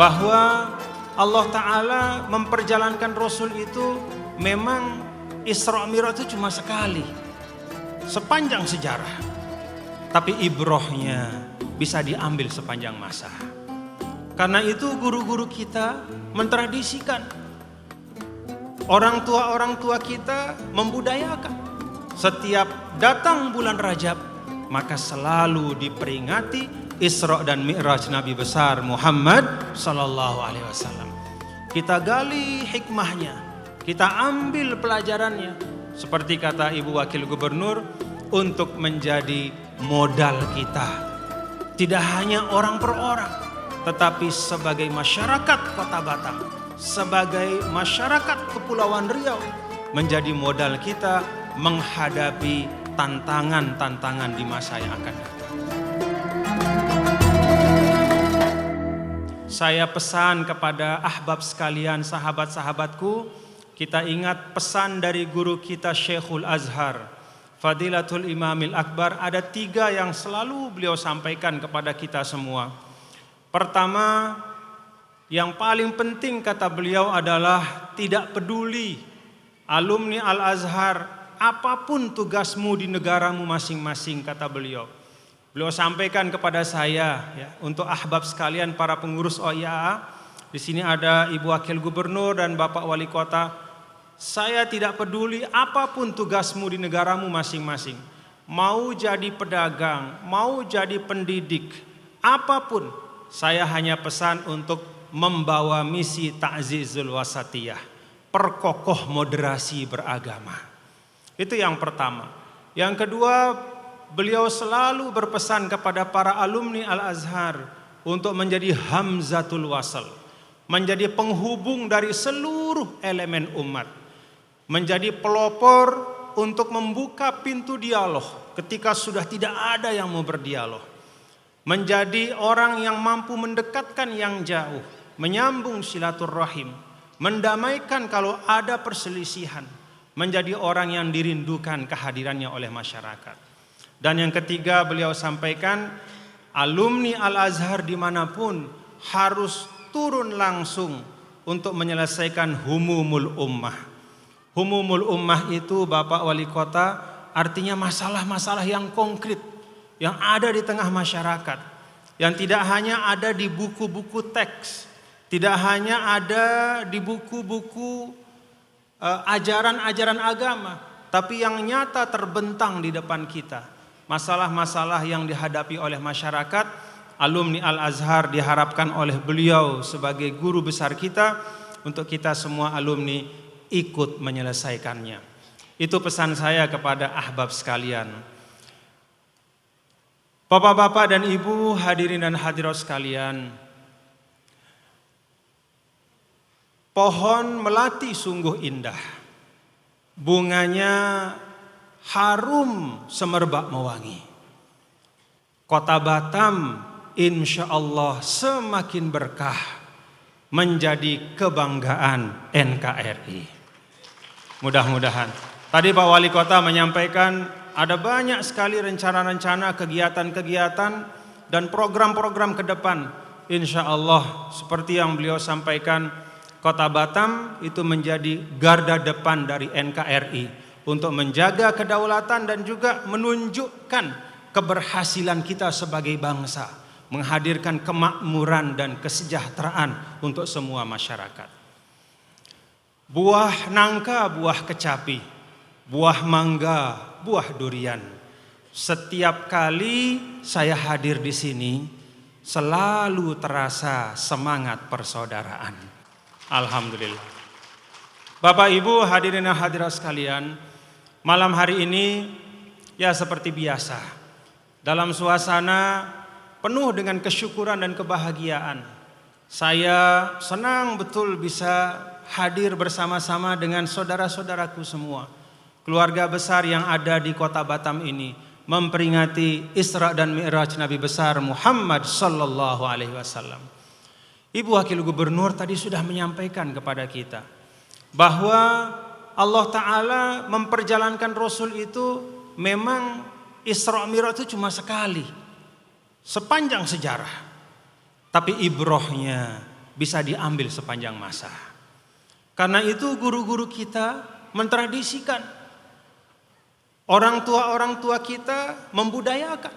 bahwa Allah Ta'ala memperjalankan Rasul itu memang Isra Mi'raj itu cuma sekali sepanjang sejarah, tapi ibrohnya bisa diambil sepanjang masa. Karena itu guru-guru kita mentradisikan, orang tua kita membudayakan setiap datang bulan Rajab maka selalu diperingati Isra dan Mi'raj Nabi besar Muhammad sallallahu alaihi wasallam. Kita gali hikmahnya, kita ambil pelajarannya, seperti kata Ibu Wakil Gubernur, untuk menjadi modal kita. Tidak hanya orang per orang, tetapi sebagai masyarakat Kota Batam, sebagai masyarakat Kepulauan Riau, menjadi modal kita menghadapi tantangan-tantangan di masa yang akan datang. Saya pesan kepada ahbab sekalian, sahabat-sahabatku, kita ingat pesan dari guru kita Syekhul Azhar, Fadilatul Imamil Akbar. Ada 3 yang selalu beliau sampaikan kepada kita semua. Pertama, yang paling penting kata beliau adalah tidak peduli alumni Al-Azhar, apapun tugasmu di negaramu masing-masing, kata beliau. Beliau sampaikan kepada saya, ya, untuk ahbab sekalian para pengurus OIAA. Di sini ada Ibu Wakil Gubernur dan Bapak Wali Kota. Saya tidak peduli apapun tugasmu di negaramu masing-masing. Mau jadi pedagang, mau jadi pendidik, apapun. Saya hanya pesan untuk membawa misi ta'zizul wasatiyah, perkokoh moderasi beragama. Itu yang pertama. Yang kedua, beliau selalu berpesan kepada para alumni Al-Azhar untuk menjadi hamzatul wasal, menjadi penghubung dari seluruh elemen umat, menjadi pelopor untuk membuka pintu dialog ketika sudah tidak ada yang mau berdialog, menjadi orang yang mampu mendekatkan yang jauh, menyambung silaturahim, mendamaikan kalau ada perselisihan, menjadi orang yang dirindukan kehadirannya oleh masyarakat. Dan yang ketiga, beliau sampaikan, alumni Al-Azhar dimanapun harus turun langsung untuk menyelesaikan humumul ummah. Humumul ummah itu, Bapak Wali Kota, artinya masalah-masalah yang konkret yang ada di tengah masyarakat, yang tidak hanya ada di buku-buku teks, tidak hanya ada di buku-buku ajaran-ajaran agama, tapi yang nyata terbentang di depan kita. Masalah-masalah yang dihadapi oleh masyarakat, alumni Al-Azhar diharapkan oleh beliau sebagai guru besar kita untuk kita semua alumni ikut menyelesaikannya. Itu pesan saya kepada ahbab sekalian. Bapak-bapak dan ibu, hadirin dan hadirat sekalian, pohon melati sungguh indah, bunganya harum semerbak mewangi. Kota Batam insya Allah semakin berkah, menjadi kebanggaan NKRI. Mudah-mudahan. Tadi Pak Wali Kota menyampaikan ada banyak sekali rencana-rencana, kegiatan-kegiatan dan program-program ke depan. Insya Allah seperti yang beliau sampaikan, Kota Batam itu menjadi garda depan dari NKRI untuk menjaga kedaulatan dan juga menunjukkan keberhasilan kita sebagai bangsa, menghadirkan kemakmuran dan kesejahteraan untuk semua masyarakat. Buah nangka, buah kecapi, buah mangga, buah durian. Setiap kali saya hadir di sini, selalu terasa semangat persaudaraan. Alhamdulillah. Bapak Ibu hadirin dan hadirat sekalian, malam hari ini ya seperti biasa, dalam suasana penuh dengan kesyukuran dan kebahagiaan. Saya senang betul bisa hadir bersama-sama dengan saudara-saudaraku semua, keluarga besar yang ada di Kota Batam ini, memperingati Isra dan Mi'raj Nabi besar Muhammad sallallahu alaihi wasallam. Ibu Wakil Gubernur tadi sudah menyampaikan kepada kita bahwa Allah Ta'ala memperjalankan Rasul itu memang Isra Mi'raj itu cuma sekali sepanjang sejarah, tapi ibrohnya bisa diambil sepanjang masa. Karena itu guru-guru kita mentradisikan, orang tua kita membudayakan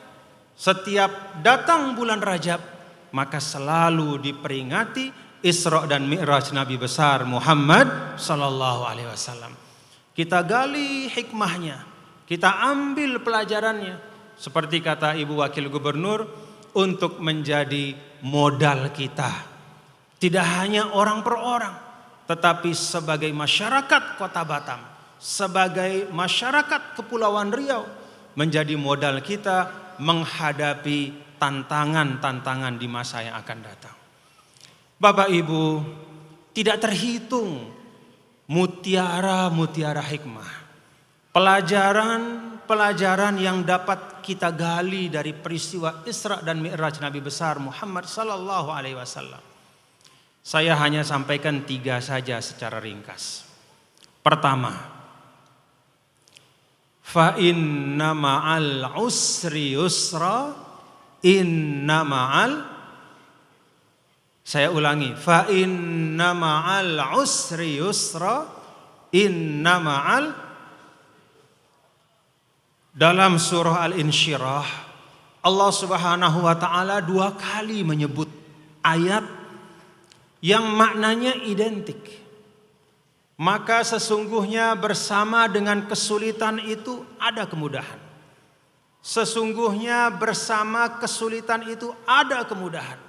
setiap datang bulan Rajab maka selalu diperingati Isra dan Mi'raj Nabi besar Muhammad sallallahu alaihi wasallam. Kita gali hikmahnya, kita ambil pelajarannya, seperti kata Ibu Wakil Gubernur, untuk menjadi modal kita. Tidak hanya orang per orang, tetapi sebagai masyarakat Kota Batam, sebagai masyarakat Kepulauan Riau, menjadi modal kita menghadapi tantangan-tantangan di masa yang akan datang. Bapak Ibu, tidak terhitung mutiara-mutiara hikmah, pelajaran yang dapat kita gali dari peristiwa Isra dan Mi'raj Nabi besar Muhammad sallallahu alaihi wasallam. Saya hanya sampaikan 3 saja secara ringkas. Pertama, fa inna ma'al usri yusra, saya ulangi, fa inna ma'al usri yusra, inna ma'al. Dalam surah Al-Insyirah, Allah Subhanahu wa taala 2 kali menyebut ayat yang maknanya identik. Maka sesungguhnya bersama dengan kesulitan itu ada kemudahan. Sesungguhnya bersama kesulitan itu ada kemudahan.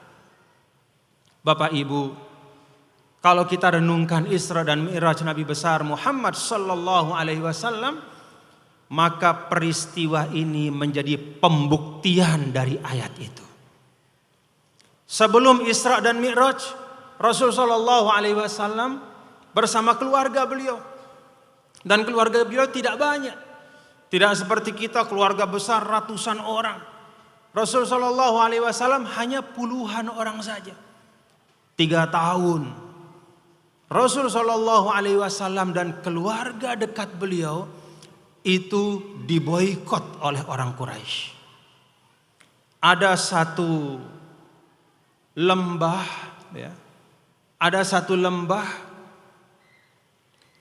Bapak Ibu, kalau kita renungkan Isra dan Mi'raj Nabi besar Muhammad sallallahu alaihi wasallam, maka peristiwa ini menjadi pembuktian dari ayat itu. Sebelum Isra dan Mi'raj, Rasul sallallahu alaihi wasallam bersama keluarga beliau, dan keluarga beliau tidak banyak. Tidak seperti kita keluarga besar ratusan orang. Rasul sallallahu alaihi wasallam hanya puluhan orang saja. 3 tahun Rasul sallallahu alaihi wasallam dan keluarga dekat beliau itu diboikot oleh orang Quraisy. Ada satu lembah, ya. Ada satu lembah.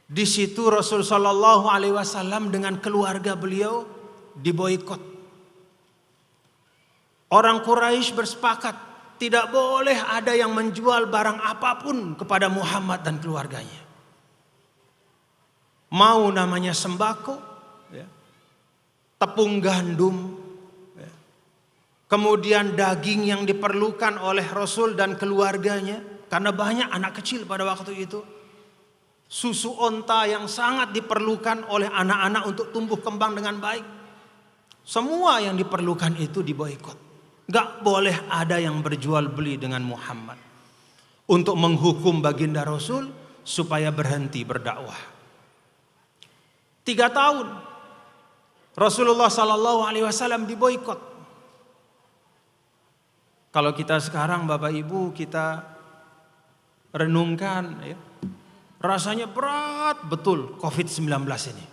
Di situ Rasul sallallahu alaihi wasallam dengan keluarga beliau diboikot. Orang Quraisy bersepakat tidak boleh ada yang menjual barang apapun kepada Muhammad dan keluarganya. Mau namanya sembako, ya, tepung gandum, ya, kemudian daging yang diperlukan oleh Rasul dan keluarganya, karena banyak anak kecil pada waktu itu. Susu onta yang sangat diperlukan oleh anak-anak untuk tumbuh kembang dengan baik. Semua yang diperlukan itu diboikot. Gak boleh ada yang berjual beli dengan Muhammad, untuk menghukum baginda Rasul supaya berhenti berdakwah. 3 tahun Rasulullah sallallahu alaihi wasallam diboikot. Kalau kita sekarang Bapak Ibu kita renungkan, ya, rasanya berat betul COVID-19 ini.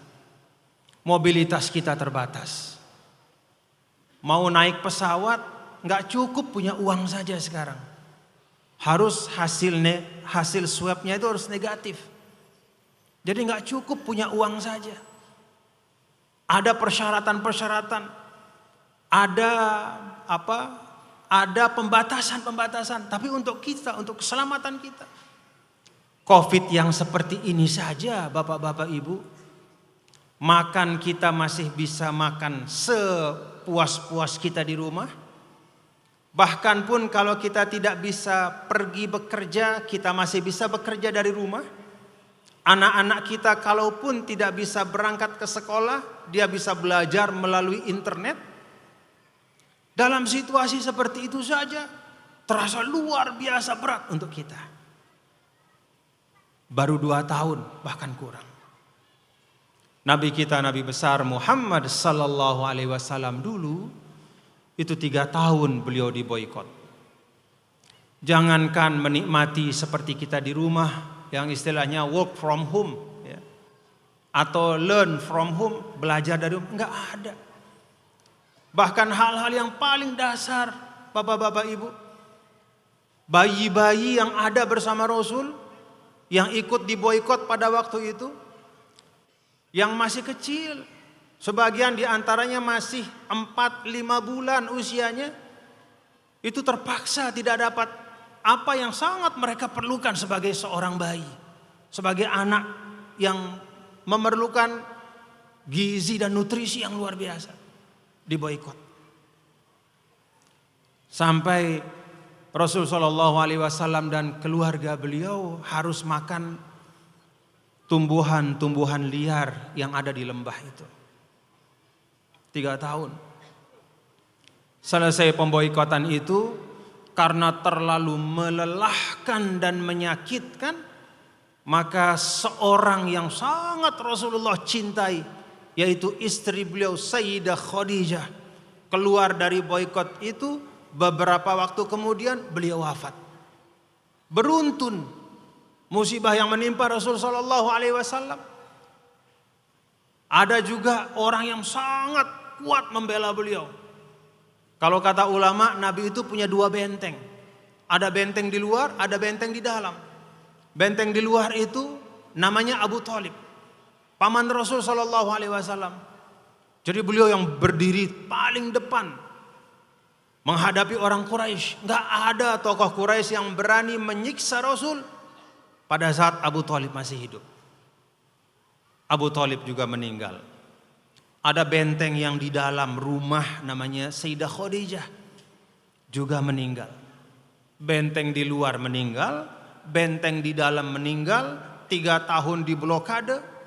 Mobilitas kita terbatas. Mau naik pesawat nggak cukup punya uang saja sekarang. Harus hasil swabnya itu harus negatif. Jadi nggak cukup punya uang saja. Ada persyaratan-persyaratan. Ada apa? Ada pembatasan-pembatasan. Tapi untuk kita, untuk keselamatan kita. Covid yang seperti ini saja Bapak-bapak Ibu. Makan kita masih bisa makan sepuas-puas kita di rumah. Bahkan pun kalau kita tidak bisa pergi bekerja, kita masih bisa bekerja dari rumah. Anak-anak kita kalaupun tidak bisa berangkat ke sekolah, dia bisa belajar melalui internet. Dalam situasi seperti itu saja, terasa luar biasa berat untuk kita. Baru 2 tahun, bahkan kurang. Nabi kita, Nabi besar Muhammad sallallahu alaihi wasallam dulu, itu 3 tahun beliau diboikot. Jangankan menikmati seperti kita di rumah, yang istilahnya work from home, ya, atau learn from home, belajar dari rumah, enggak ada. Bahkan hal-hal yang paling dasar, Bapak-bapak Ibu, bayi-bayi yang ada bersama Rasul, yang ikut diboikot pada waktu itu, yang masih kecil, sebagian diantaranya masih 4-5 bulan usianya, itu terpaksa tidak dapat apa yang sangat mereka perlukan sebagai seorang bayi, sebagai anak yang memerlukan gizi dan nutrisi yang luar biasa, diboikot. Sampai Rasul Shallallahu Alaihi Wasallam dan keluarga beliau harus makan tumbuhan-tumbuhan liar yang ada di lembah itu. 3 tahun. Selesai pemboikotan itu, karena terlalu melelahkan dan menyakitkan, maka seorang yang sangat Rasulullah cintai, yaitu istri beliau Sayyidah Khadijah, keluar dari boikot itu. Beberapa waktu kemudian beliau wafat. Beruntun musibah yang menimpa Rasul Sallallahu Alaihi Wasallam. Ada juga orang yang sangat kuat membela beliau. Kalau kata ulama, Nabi itu punya 2 benteng. Ada benteng di luar, ada benteng di dalam. Benteng di luar itu namanya Abu Thalib, paman Rasul Sallallahu Alaihi Wasallam. Jadi beliau yang berdiri paling depan menghadapi orang Quraisy. Nggak ada tokoh Quraisy yang berani menyiksa Rasul pada saat Abu Thalib masih hidup. Abu Thalib juga meninggal. Ada benteng yang di dalam rumah namanya Sayyidah Khadijah juga meninggal. Benteng di luar meninggal, benteng di dalam meninggal, 3 tahun di blokade.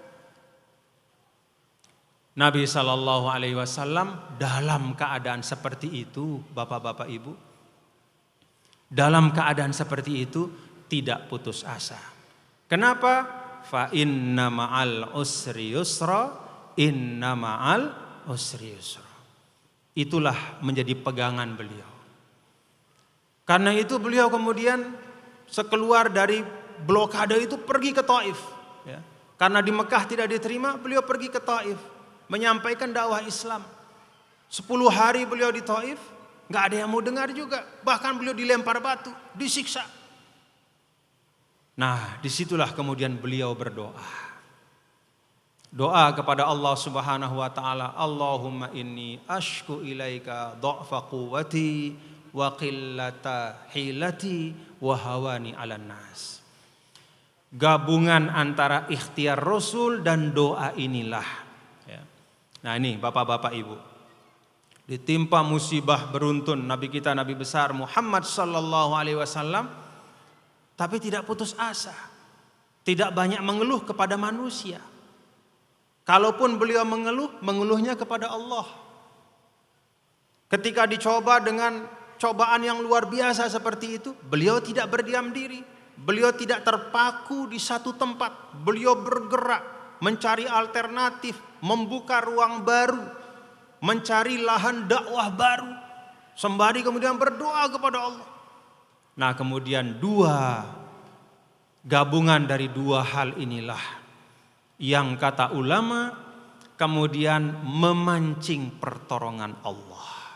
Nabi Sallallahu Alaihi Wasallam dalam keadaan seperti itu, bapak-bapak ibu, dalam keadaan seperti itu tidak putus asa. Kenapa? Fa inna ma'al usri yusra, inna ma'al usri yusra. Itulah menjadi pegangan beliau. Karena itu beliau kemudian sekeluar dari blokade itu pergi ke Taif. Ya. Karena di Mekah tidak diterima, beliau pergi ke Taif, menyampaikan dakwah Islam. 10 hari beliau di Taif, nggak ada yang mau dengar juga. Bahkan beliau dilempar batu, disiksa. Nah, disitulah kemudian beliau berdoa. Doa kepada Allah Subhanahu wa taala, Allahumma inni ashku ilaika dha'fa quwwati wa qillata hilati wa hawani 'alan nas. Gabungan antara ikhtiar Rasul dan doa inilah. Nah ini bapak-bapak ibu, ditimpa musibah beruntun Nabi kita, Nabi besar Muhammad Sallallahu Alaihi Wasallam, tapi tidak putus asa, tidak banyak mengeluh kepada manusia. Kalaupun beliau mengeluh, mengeluhnya kepada Allah. Ketika dicoba dengan cobaan yang luar biasa seperti itu, beliau tidak berdiam diri, beliau tidak terpaku di satu tempat, beliau bergerak mencari alternatif, membuka ruang baru, mencari lahan dakwah baru, sembari kemudian berdoa kepada Allah. Nah kemudian gabungan dari 2 hal inilah yang kata ulama kemudian memancing pertolongan Allah.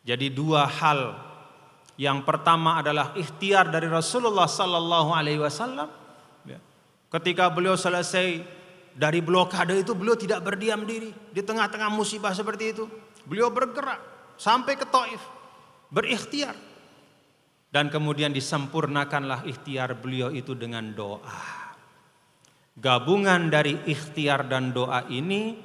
Jadi 2 hal. Yang pertama adalah ikhtiar dari Rasulullah Sallallahu Alaihi Wasallam. Ketika beliau selesai dari blokade itu, beliau tidak berdiam diri di tengah-tengah musibah seperti itu. Beliau bergerak sampai ke Taif, berikhtiar. Dan kemudian disempurnakanlah ikhtiar beliau itu dengan doa. Gabungan dari ikhtiar dan doa ini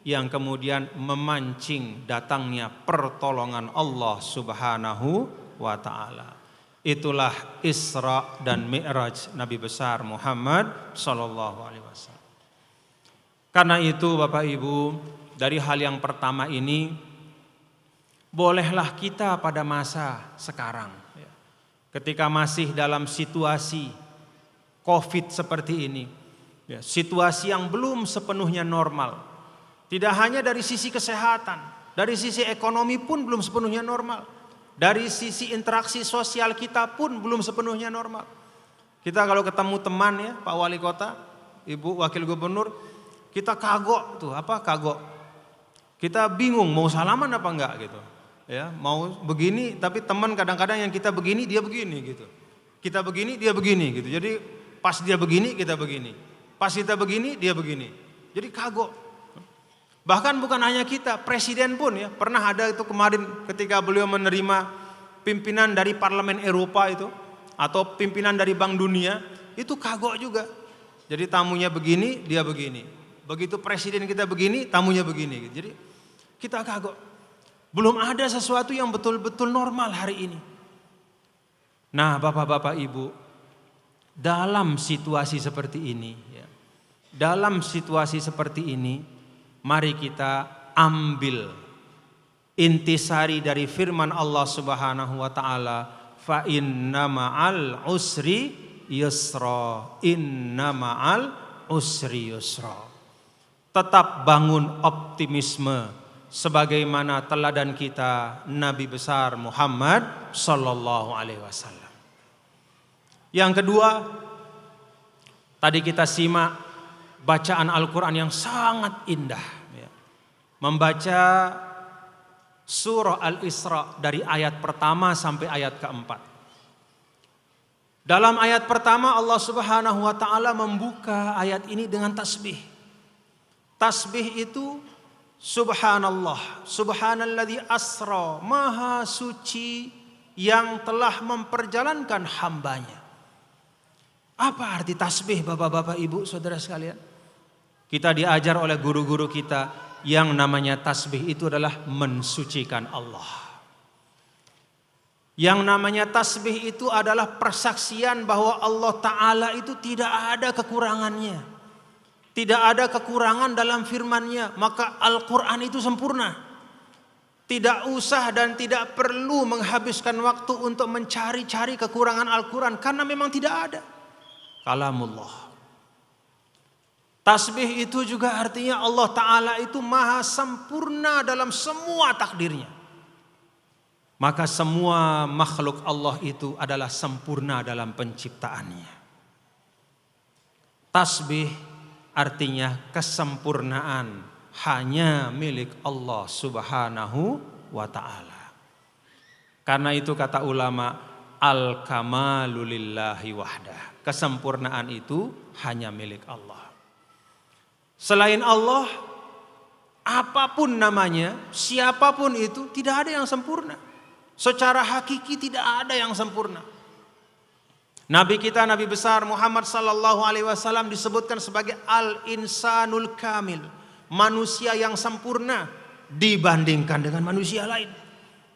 yang kemudian memancing datangnya pertolongan Allah Subhanahu wa taala. Itulah Isra dan Mi'raj Nabi besar Muhammad sallallahu alaihi wasallam. Karena itu Bapak Ibu, dari hal yang pertama ini, bolehlah kita pada masa sekarang, ketika masih dalam situasi COVID seperti ini, situasi yang belum sepenuhnya normal, tidak hanya dari sisi kesehatan, dari sisi ekonomi pun belum sepenuhnya normal, dari sisi interaksi sosial kita pun belum sepenuhnya normal. Kita kalau ketemu teman ya, Pak Wali Kota, Ibu Wakil Gubernur, kita kagok tuh, kagok. Kita bingung mau salaman apa enggak gitu. Ya, mau begini tapi teman kadang-kadang yang kita begini dia begini gitu. Kita begini dia begini gitu. Jadi pas dia begini kita begini. Pas kita begini dia begini. Jadi kagok. Bahkan bukan hanya kita, presiden pun ya. Pernah ada itu kemarin ketika beliau menerima pimpinan dari Parlemen Eropa itu atau pimpinan dari Bank Dunia, itu kagok juga. Jadi tamunya begini, dia begini. Begitu presiden kita begini, tamunya begini. Jadi kita kagok. Belum ada sesuatu yang betul-betul normal hari ini. Nah, Bapak-bapak Ibu, dalam situasi seperti ini, ya, dalam situasi seperti ini, mari kita ambil intisari dari firman Allah Subhanahu wa taala, fa inna ma'al usri yusra, inna ma'al usri yusra. Tetap bangun optimisme sebagaimana teladan kita Nabi besar Muhammad sallallahu alaihi wasallam. Yang kedua, tadi kita simak bacaan Al-Qur'an yang sangat indah, ya. Membaca surah Al-Isra dari ayat pertama sampai ayat keempat. Dalam ayat pertama Allah Subhanahu wa taala membuka ayat ini dengan tasbih. Tasbih itu Subhanallah, subhanalladzi asra, maha suci yang telah memperjalankan hambanya. Apa arti tasbih Bapak-bapak Ibu saudara sekalian? Kita diajar oleh guru-guru kita yang namanya tasbih itu adalah mensucikan Allah. Yang namanya tasbih itu adalah persaksian bahwa Allah Ta'ala itu tidak ada kekurangannya. Tidak ada kekurangan dalam firman-Nya, maka Al-Quran itu sempurna. Tidak usah dan tidak perlu menghabiskan waktu untuk mencari-cari kekurangan Al-Quran, karena memang tidak ada. Kalamullah. Tasbih itu juga artinya Allah Ta'ala itu maha sempurna dalam semua takdirnya. Maka semua makhluk Allah itu adalah sempurna dalam penciptaannya. Tasbih artinya kesempurnaan hanya milik Allah Subhanahu wa ta'ala. Karena itu kata ulama, al-kamalu lillahi wahdah. Kesempurnaan itu hanya milik Allah. Selain Allah, apapun namanya, siapapun itu, tidak ada yang sempurna. Secara hakiki tidak ada yang sempurna. Nabi kita, Nabi besar Muhammad sallallahu alaihi wasallam disebutkan sebagai al-insanul kamil, manusia yang sempurna dibandingkan dengan manusia lain.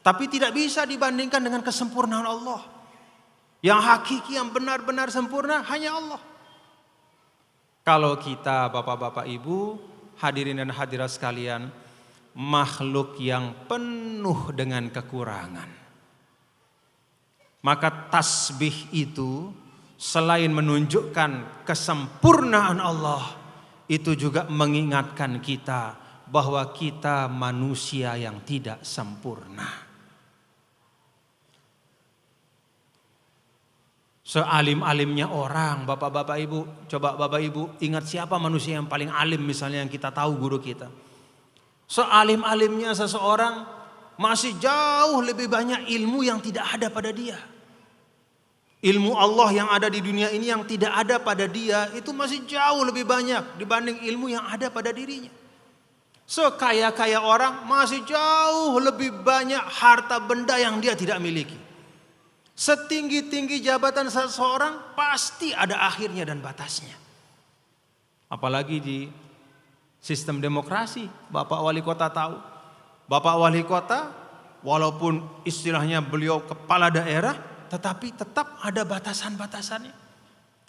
Tapi tidak bisa dibandingkan dengan kesempurnaan Allah. Yang hakiki, yang benar-benar sempurna hanya Allah. Kalau kita Bapak-bapak Ibu, hadirin dan hadirat sekalian, makhluk yang penuh dengan kekurangan. Maka tasbih itu selain menunjukkan kesempurnaan Allah, itu juga mengingatkan kita bahwa kita manusia yang tidak sempurna. Sealim-alimnya orang, Bapak-bapak Ibu, coba Bapak Ibu ingat siapa manusia yang paling alim misalnya yang kita tahu, guru kita. Sealim-alimnya seseorang masih jauh lebih banyak ilmu yang tidak ada pada dia. Ilmu Allah yang ada di dunia ini yang tidak ada pada dia itu masih jauh lebih banyak dibanding ilmu yang ada pada dirinya. Sekaya-kaya orang masih jauh lebih banyak harta benda yang dia tidak miliki. Setinggi-tinggi jabatan seseorang pasti ada akhirnya dan batasnya. Apalagi di sistem demokrasi, Bapak Wali Kota tahu. Bapak Wali Kota walaupun istilahnya beliau kepala daerah, tetapi tetap ada batasan-batasannya.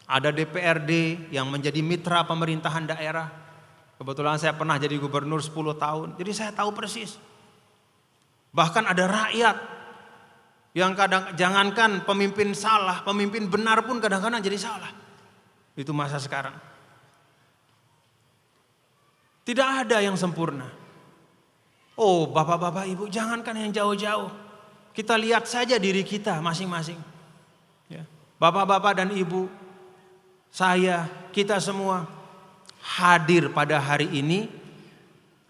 Ada DPRD yang menjadi mitra pemerintahan daerah. Kebetulan saya pernah jadi gubernur 10 tahun. Jadi saya tahu persis. Bahkan ada rakyat yang jangankan pemimpin salah, pemimpin benar pun kadang-kadang jadi salah. Itu masa sekarang. Tidak ada yang sempurna. Oh Bapak-bapak Ibu, jangankan yang jauh-jauh. Kita lihat saja diri kita masing-masing. Ya. Bapak-bapak dan ibu, saya, kita semua hadir pada hari ini.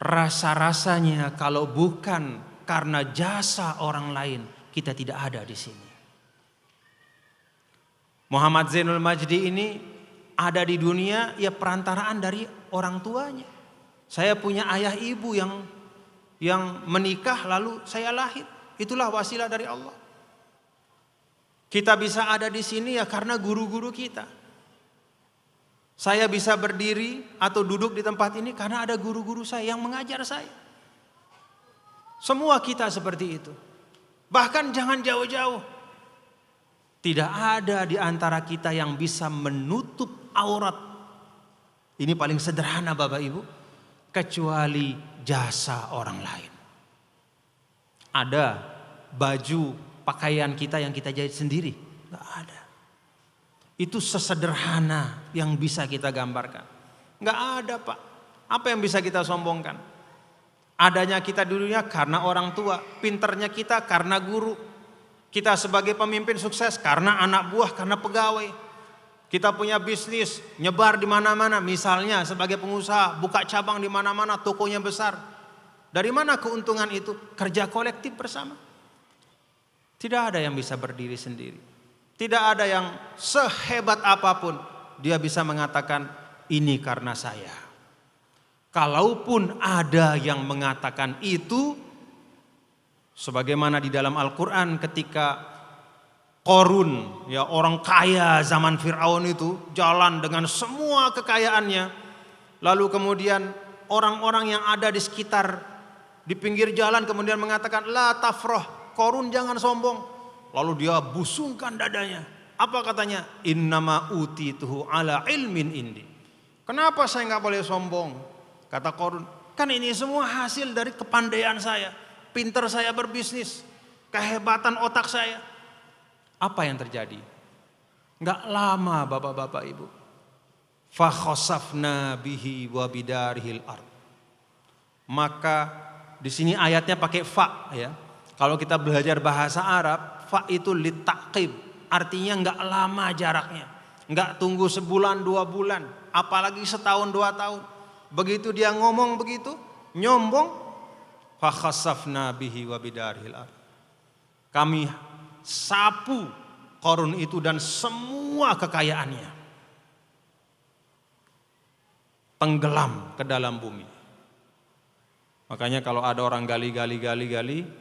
Rasa-rasanya kalau bukan karena jasa orang lain kita tidak ada di sini. Muhammad Zainul Majdi ini ada di dunia ya perantaraan dari orang tuanya. Saya punya ayah ibu yang menikah lalu saya lahir. Itulah wasilah dari Allah. Kita bisa ada di sini ya karena guru-guru kita. Saya bisa berdiri atau duduk di tempat ini karena ada guru-guru saya yang mengajar saya. Semua kita seperti itu. Bahkan jangan jauh-jauh. Tidak ada di antara kita yang bisa menutup aurat. Ini paling sederhana Bapak Ibu. Kecuali jasa orang lain. Ada baju pakaian kita yang kita jahit sendiri? Enggak ada. Itu sesederhana yang bisa kita gambarkan. Enggak ada Pak. Apa yang bisa kita sombongkan? Adanya kita dulunya karena orang tua. Pinternya kita karena guru. Kita sebagai pemimpin sukses karena anak buah, karena pegawai. Kita punya bisnis, nyebar di mana-mana. Misalnya sebagai pengusaha, buka cabang di mana-mana, tokonya besar. Dari mana keuntungan itu? Kerja kolektif bersama. Tidak ada yang bisa berdiri sendiri. Tidak ada yang sehebat apapun dia bisa mengatakan ini karena saya. Kalaupun ada yang mengatakan itu, sebagaimana di dalam Al-Quran ketika Qorun, ya orang kaya zaman Fir'aun itu jalan dengan semua kekayaannya. Lalu kemudian orang-orang yang ada di sekitar, di pinggir jalan kemudian mengatakan, la tafroh, Qorun jangan sombong. Lalu dia busungkan dadanya. Apa katanya? Innama utituhu ala ilmin indi. Kenapa saya nggak boleh sombong? Kata Qorun, kan ini semua hasil dari kepandaian saya. Pinter saya berbisnis, kehebatan otak saya. Apa yang terjadi? Enggak lama Bapak-bapak Ibu. Fa khasafna bihi wa bidarihil ard. Maka di sini ayatnya pakai fa ya. Kalau kita belajar bahasa Arab, fa itu litaqib. Artinya enggak lama jaraknya. Enggak tunggu sebulan 2 bulan, apalagi setahun 2 tahun. Begitu dia ngomong begitu, nyombong, fa khasafna bihi wa bidarihil ard. Kami sapu Qorun itu dan semua kekayaannya. Tenggelam ke dalam bumi. Makanya kalau ada orang gali,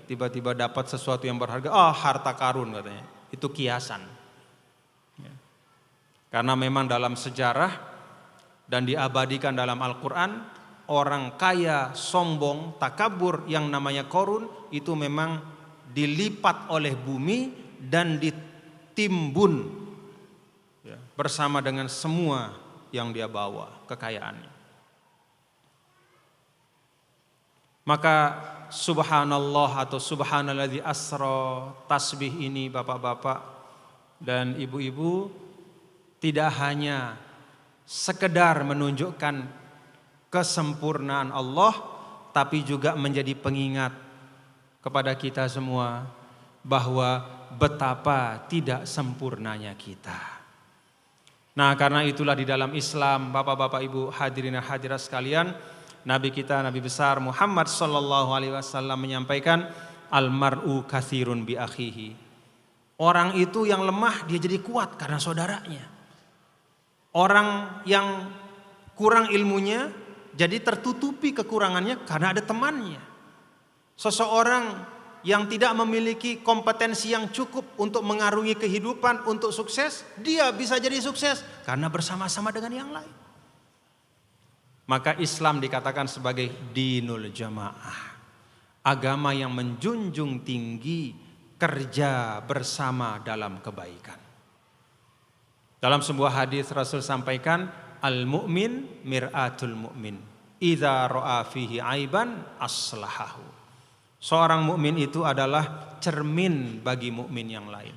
tiba-tiba dapat sesuatu yang berharga, harta karun katanya. Itu kiasan. Ya. Karena memang dalam sejarah dan diabadikan dalam Al-Quran, orang kaya, sombong, takabur yang namanya Qorun itu memang dilipat oleh bumi dan ditimbun ya, bersama dengan semua yang dia bawa kekayaannya. Maka subhanallah atau subhanalladzi asra, tasbih ini Bapak-bapak dan ibu-ibu tidak hanya sekedar menunjukkan kesempurnaan Allah, tapi juga menjadi pengingat kepada kita semua bahwa betapa tidak sempurnanya kita. Nah, karena itulah di dalam Islam, Bapak-bapak Ibu hadirin dan hadirat sekalian, Nabi kita, Nabi besar Muhammad sallallahu alaihi wasallam menyampaikan, al-mar'u katsirun bi akhihi. Orang itu yang lemah dia jadi kuat karena saudaranya. Orang yang kurang ilmunya jadi tertutupi kekurangannya karena ada temannya. Seseorang yang tidak memiliki kompetensi yang cukup untuk mengarungi kehidupan, untuk sukses, dia bisa jadi sukses karena bersama-sama dengan yang lain. Maka Islam dikatakan sebagai dinul jamaah. Agama yang menjunjung tinggi kerja bersama dalam kebaikan. Dalam sebuah hadis Rasul sampaikan, al-mu'min mir'atul mu'min. Idza ra'a fihi aiban aslahahu. Seorang mukmin itu adalah cermin bagi mukmin yang lain.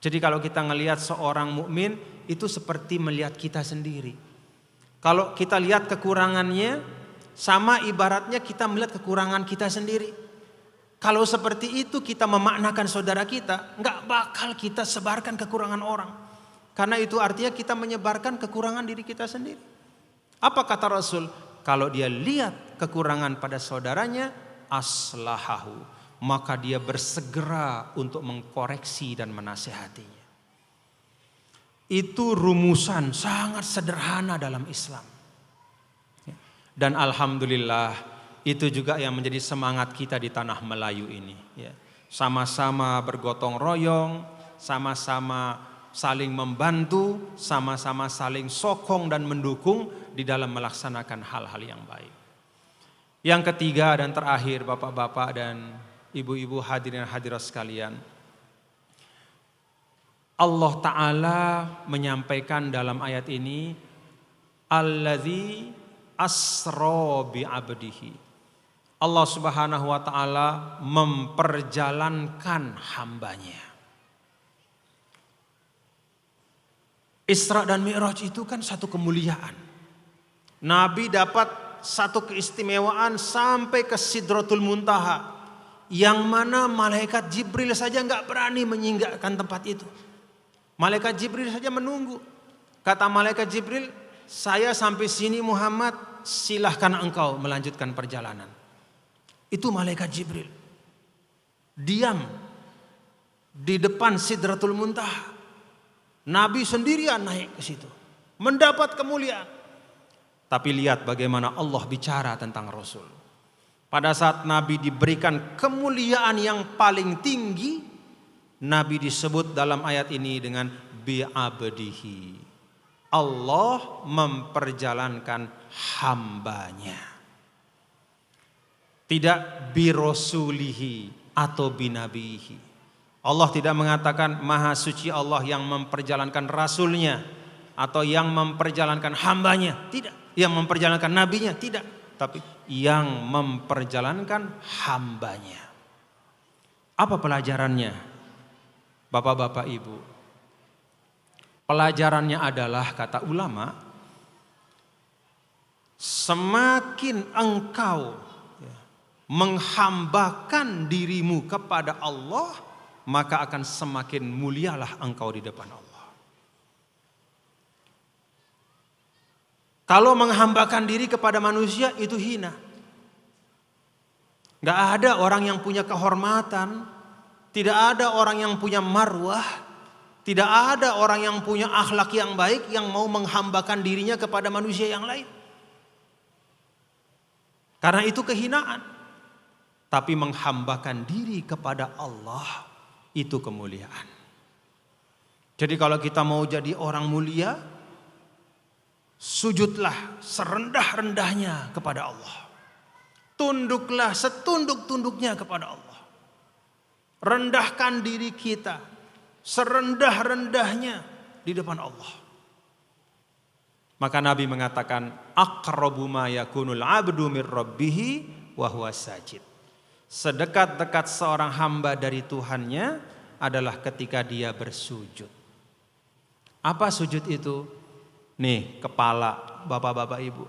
Jadi kalau kita ngelihat seorang mukmin itu seperti melihat kita sendiri. Kalau kita lihat kekurangannya, sama ibaratnya kita melihat kekurangan kita sendiri. Kalau seperti itu kita memaknakan saudara kita, nggak bakal kita sebarkan kekurangan orang. Karena itu artinya kita menyebarkan kekurangan diri kita sendiri. Apa kata Rasul? Kalau dia lihat kekurangan pada saudaranya, aslahahu, maka dia bersegera untuk mengkoreksi dan menasehatinya. Itu rumusan sangat sederhana dalam Islam. Dan alhamdulillah itu juga yang menjadi semangat kita di tanah Melayu ini. Sama-sama bergotong royong, sama-sama saling membantu, sama-sama saling sokong dan mendukung di dalam melaksanakan hal-hal yang baik. Yang ketiga dan terakhir, bapak-bapak dan ibu-ibu hadirin hadirat sekalian, Allah Ta'ala menyampaikan dalam ayat ini, Alladzi asra bi'abdihi. Allah Subhanahu wa Ta'ala memperjalankan hambanya. Isra dan Mi'raj itu kan satu kemuliaan. Nabi dapat satu keistimewaan sampai ke Sidratul Muntaha, yang mana malaikat Jibril saja nggak berani menginjakkan tempat itu. Malaikat Jibril saja menunggu. Kata malaikat Jibril, saya sampai sini Muhammad, silahkan engkau melanjutkan perjalanan. Itu malaikat Jibril. Diam di depan Sidratul Muntaha. Nabi sendirian naik ke situ, mendapat kemuliaan. Tapi lihat bagaimana Allah bicara tentang Rasul. Pada saat Nabi diberikan kemuliaan yang paling tinggi, Nabi disebut dalam ayat ini dengan bi'abdihi. Allah memperjalankan hambanya. Tidak birasulihi atau binabihi. Allah tidak mengatakan maha suci Allah yang memperjalankan rasulnya atau yang memperjalankan hambanya. Tidak. Yang memperjalankan nabinya. Tidak. Tapi yang memperjalankan hambanya. Apa pelajarannya? Bapak-bapak ibu. Pelajarannya adalah, kata ulama, semakin engkau menghambakan dirimu kepada Allah, maka akan semakin mulialah engkau di depan Allah. Kalau menghambakan diri kepada manusia itu hina. Gak ada orang yang punya kehormatan, tidak ada orang yang punya marwah, tidak ada orang yang punya akhlak yang baik yang mau menghambakan dirinya kepada manusia yang lain. Karena itu kehinaan. Tapi menghambakan diri kepada Allah itu kemuliaan. Jadi kalau kita mau jadi orang mulia, sujudlah serendah-rendahnya kepada Allah. Tunduklah setunduk-tunduknya kepada Allah. Rendahkan diri kita serendah-rendahnya di depan Allah. Maka Nabi mengatakan, aqrabu ma yakunul abdu mir rabbih wa huwa sajid. Sedekat-dekat seorang hamba dari Tuhannya adalah ketika dia bersujud. Apa sujud itu? Nih, kepala bapak-bapak ibu.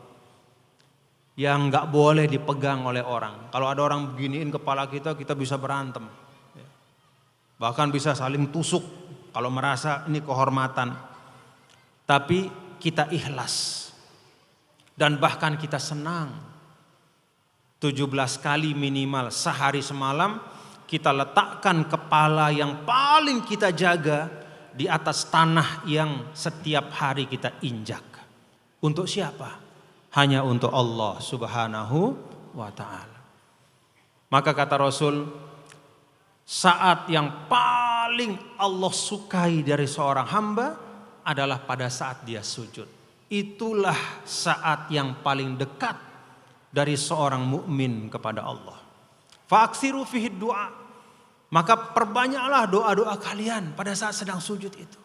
Yang gak boleh dipegang oleh orang. Kalau ada orang beginiin kepala kita, kita bisa berantem. Bahkan bisa saling tusuk kalau merasa ini kehormatan. Tapi kita ikhlas. Dan bahkan kita senang. 17 kali minimal sehari semalam kita letakkan kepala yang paling kita jaga di atas tanah yang setiap hari kita injak. Untuk siapa? Hanya untuk Allah Subhanahu wa ta'ala. Maka kata Rasul, saat yang paling Allah sukai dari seorang hamba adalah pada saat dia sujud. Itulah saat yang paling dekat dari seorang mukmin kepada Allah. Fa'aksiru fihi du'a. Maka perbanyaklah doa-doa kalian pada saat sedang sujud itu.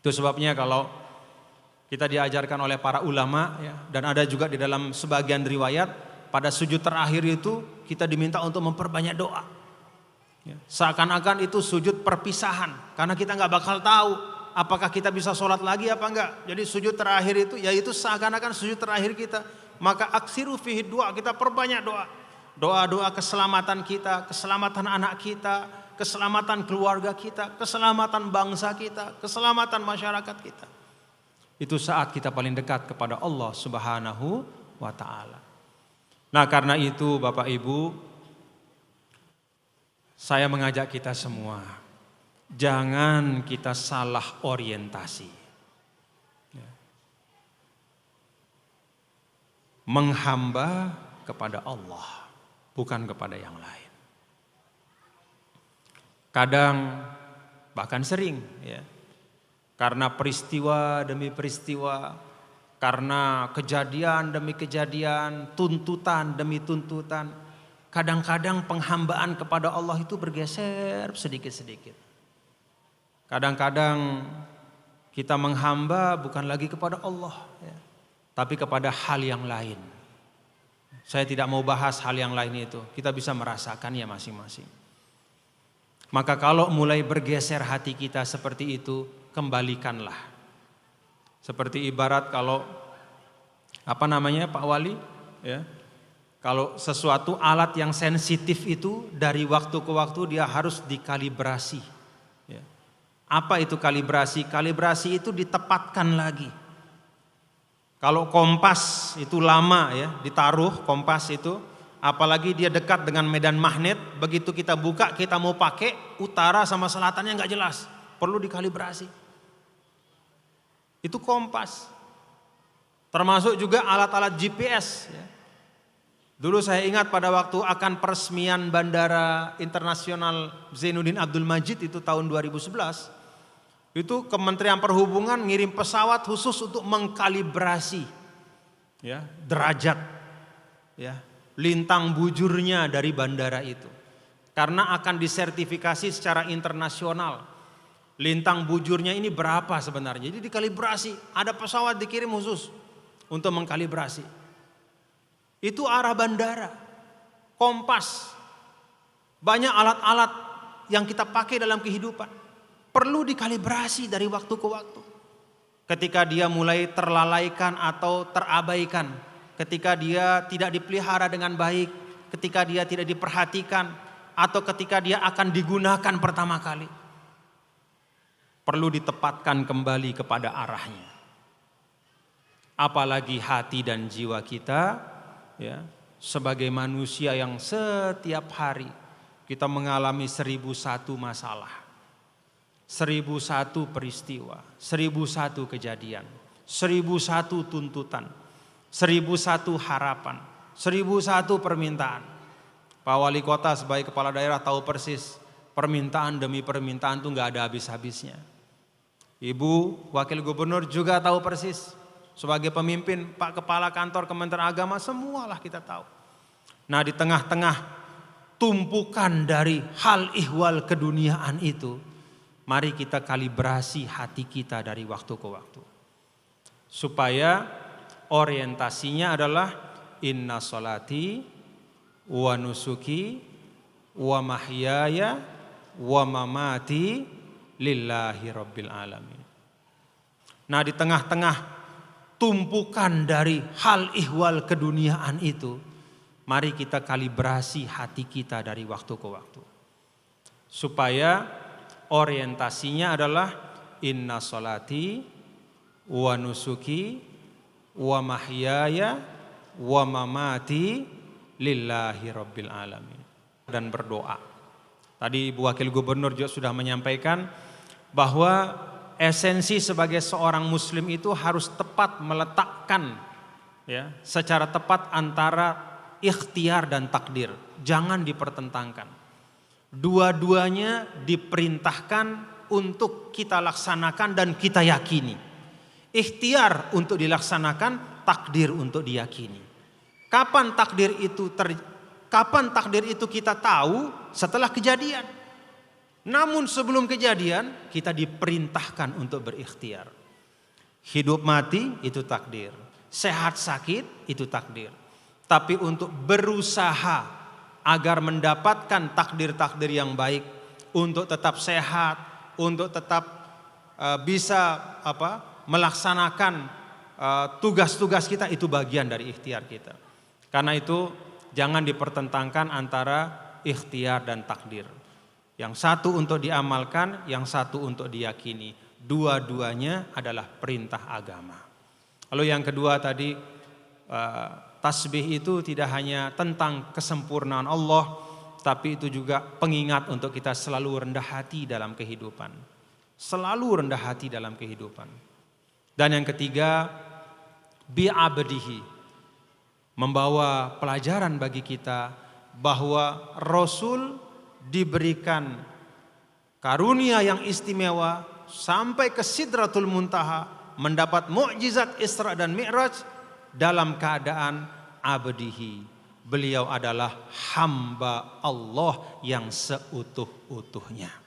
Itu sebabnya kalau kita diajarkan oleh para ulama ya, dan ada juga di dalam sebagian riwayat, pada sujud terakhir itu kita diminta untuk memperbanyak doa. Ya, seakan-akan itu sujud perpisahan, karena kita nggak bakal tahu apakah kita bisa sholat lagi apa enggak. Jadi sujud terakhir itu yaitu seakan-akan sujud terakhir kita. Maka aksiru fihi doa, kita perbanyak doa. Doa-doa keselamatan kita, keselamatan anak kita, keselamatan keluarga kita, keselamatan bangsa kita, keselamatan masyarakat kita. Itu saat kita paling dekat kepada Allah Subhanahu wa ta'ala. Nah karena itu Bapak Ibu, Saya mengajak kita semua, jangan kita salah orientasi. Menghamba kepada Allah, bukan kepada yang lain. Kadang, bahkan sering, ya, karena peristiwa demi peristiwa, karena kejadian demi kejadian, tuntutan demi tuntutan, kadang-kadang penghambaan kepada Allah itu bergeser sedikit-sedikit. Kadang-kadang kita menghamba bukan lagi kepada Allah, ya, tapi kepada hal yang lain. Saya tidak mau bahas hal yang lain itu, kita bisa merasakan ya masing-masing. Maka kalau mulai bergeser hati kita seperti itu, kembalikanlah. Seperti ibarat kalau Pak Wali, ya, kalau sesuatu alat yang sensitif itu dari waktu ke waktu dia harus dikalibrasi. Ya. Apa itu kalibrasi? Kalibrasi itu ditepatkan lagi. Kalau kompas itu lama ya ditaruh kompas itu, apalagi dia dekat dengan medan magnet, begitu kita buka kita mau pakai, utara sama selatannya nggak jelas, perlu dikalibrasi. Itu kompas. Termasuk juga alat-alat GPS. Ya. Dulu saya ingat pada waktu akan peresmian Bandara Internasional Zainuddin Abdul Majid itu tahun 2011, itu Kementerian Perhubungan ngirim pesawat khusus untuk mengkalibrasi, ya, derajat, ya, lintang bujurnya dari bandara itu, karena akan disertifikasi secara internasional. Lintang bujurnya ini berapa sebenarnya? Jadi dikalibrasi, ada pesawat dikirim khusus untuk mengkalibrasi. Itu arah bandara, kompas, banyak alat-alat yang kita pakai dalam kehidupan perlu dikalibrasi dari waktu ke waktu. Ketika dia mulai terlalaikan atau terabaikan, ketika dia tidak dipelihara dengan baik, ketika dia tidak diperhatikan, atau ketika dia akan digunakan pertama kali, perlu ditepatkan kembali kepada arahnya. Apalagi hati dan jiwa kita, ya, sebagai manusia yang setiap hari kita mengalami 1001 masalah, 1001 peristiwa, 1001 kejadian, 1001 tuntutan, 1001 harapan, 1001 permintaan. Pak Wali Kota sebagai kepala daerah tahu persis, permintaan demi permintaan itu nggak ada habis-habisnya. Ibu Wakil Gubernur juga tahu persis, sebagai pemimpin, Pak Kepala Kantor Kementerian Agama, semualah kita tahu. Nah, di tengah-tengah tumpukan dari hal ihwal keduniaan itu, mari kita kalibrasi hati kita dari waktu ke waktu. Supaya orientasinya adalah inna sholati wa nusuki wa mahyaya wa mamati lillahi rabbil alamin. Nah, di tengah-tengah tumpukan dari hal ihwal keduniaan itu, mari kita kalibrasi hati kita dari waktu ke waktu. Supaya orientasinya adalah inna sholati wa nusuki wa mahyaya wa mamati lillahi rabbil alamin. Dan berdoa. Tadi Ibu Wakil Gubernur juga sudah menyampaikan bahwa esensi sebagai seorang muslim itu harus tepat meletakkan, ya, secara tepat antara ikhtiar dan takdir. Jangan dipertentangkan. Dua-duanya diperintahkan untuk kita laksanakan dan kita yakini. Ikhtiar untuk dilaksanakan, takdir untuk diyakini. Kapan takdir itu kita tahu? Setelah kejadian. Namun sebelum kejadian kita diperintahkan untuk berikhtiar. Hidup mati itu takdir, sehat sakit itu takdir. Tapi untuk berusaha agar mendapatkan takdir-takdir yang baik, untuk tetap sehat, untuk tetap bisa melaksanakan tugas-tugas kita, itu bagian dari ikhtiar kita. Karena itu jangan dipertentangkan antara ikhtiar dan takdir. Yang satu untuk diamalkan, yang satu untuk diyakini. Dua-duanya adalah perintah agama. Lalu yang kedua tadi, tasbih itu tidak hanya tentang kesempurnaan Allah, tapi itu juga pengingat untuk kita selalu rendah hati dalam kehidupan. Selalu rendah hati dalam kehidupan. Dan yang ketiga, bi'abdihi, membawa pelajaran bagi kita bahwa Rasul diberikan karunia yang istimewa sampai ke Sidratul Muntaha, mendapat mukjizat Isra dan Mi'raj dalam keadaan abdihi. Beliau adalah hamba Allah yang seutuh-utuhnya.